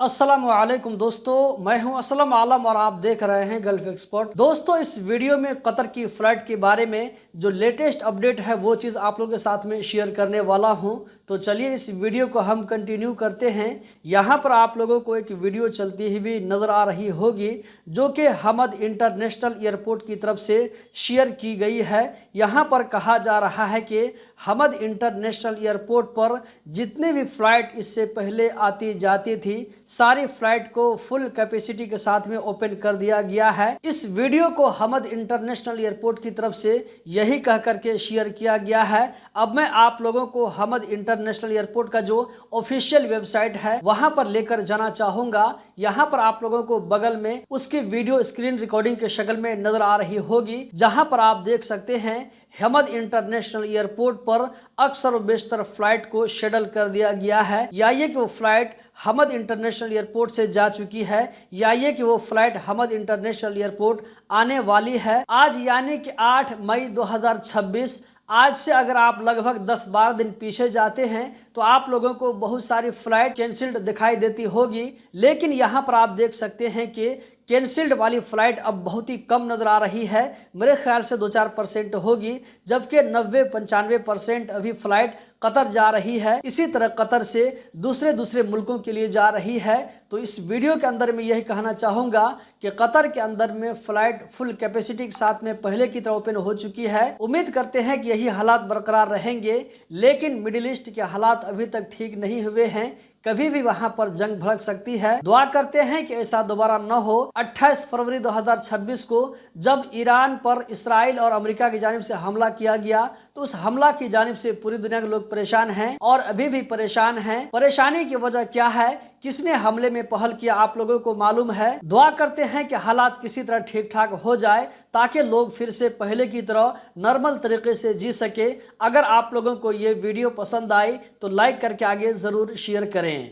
अस्सलाम वालेकुम दोस्तों, मैं हूं असलम आलम और आप देख रहे हैं गल्फ एक्सपर्ट। दोस्तों, इस वीडियो में कतर की फ़्लाइट के बारे में जो लेटेस्ट अपडेट है वो चीज़ आप लोगों के साथ में शेयर करने वाला हूं। तो चलिए इस वीडियो को हम कंटिन्यू करते हैं। यहाँ पर आप लोगों को एक वीडियो चलती हुई नज़र आ रही होगी जो कि हमद इंटरनेशनल एयरपोर्ट की तरफ से शेयर की गई है। यहाँ पर कहा जा रहा है कि हमद इंटरनेशनल एयरपोर्ट पर जितने भी फ़्लाइट इससे पहले आती जाती थी सारी फ्लाइट को फुल कैपेसिटी के साथ में ओपन कर दिया गया है। इस वीडियो को हमद इंटरनेशनल एयरपोर्ट की तरफ से यही कह करके शेयर किया गया है। अब मैं आप लोगों को हमद इंटरनेशनल एयरपोर्ट का जो ऑफिशियल वेबसाइट है वहां पर लेकर जाना चाहूंगा। यहां पर आप लोगों को बगल में उसकी वीडियो स्क्रीन रिकॉर्डिंग के शक्ल में नजर आ रही होगी, जहां पर आप देख सकते हैं हमद इंटरनेशनल एयरपोर्ट पर अक्सर व बेशतर फ्लाइट को शेड्यूल कर दिया गया है। या ये कि वो फ्लाइट हमद इंटरनेशनल एयरपोर्ट से जा चुकी है या ये कि वो फ्लाइट हमद इंटरनेशनल एयरपोर्ट आने वाली है। आज यानी कि 8 मई 2026, आज से अगर आप लगभग 10-12 दिन पीछे जाते हैं तो आप लोगों को बहुत सारी फ्लाइट कैंसिल्ड दिखाई देती होगी, लेकिन यहाँ पर आप देख सकते हैं कि कैंसिल्ड वाली फ़्लाइट अब बहुत ही कम नज़र आ रही है। मेरे ख्याल से 2-4% होगी, जबकि 90-95% अभी फ़्लाइट कतर जा रही है। इसी तरह कतर से दूसरे मुल्कों के लिए जा रही है। तो इस वीडियो के अंदर मैं यही कहना चाहूँगा कि कतर के अंदर में फ़्लाइट फुल कैपेसिटी के साथ में पहले की तरह ओपन हो चुकी है। उम्मीद करते हैं कि यही हालात बरकरार रहेंगे, लेकिन मिडिल ईस्ट के हालात अभी तक ठीक नहीं हुए हैं। कभी भी वहां पर जंग भड़क सकती है। दुआ करते हैं कि ऐसा दोबारा न हो। 28 फरवरी 2026 को जब ईरान पर इसराइल और अमेरिका की जानिब से हमला किया गया तो उस हमला की जानिब से पूरी दुनिया के लोग परेशान हैं और अभी भी परेशान हैं। परेशानी की वजह क्या है, किसने हमले में पहल किया, आप लोगों को मालूम है। दुआ करते हैं कि हालात किसी तरह ठीक ठाक हो जाए ताकि लोग फिर से पहले की तरह नॉर्मल तरीके से जी सके। अगर आप लोगों को ये वीडियो पसंद आई तो लाइक करके आगे ज़रूर शेयर करें।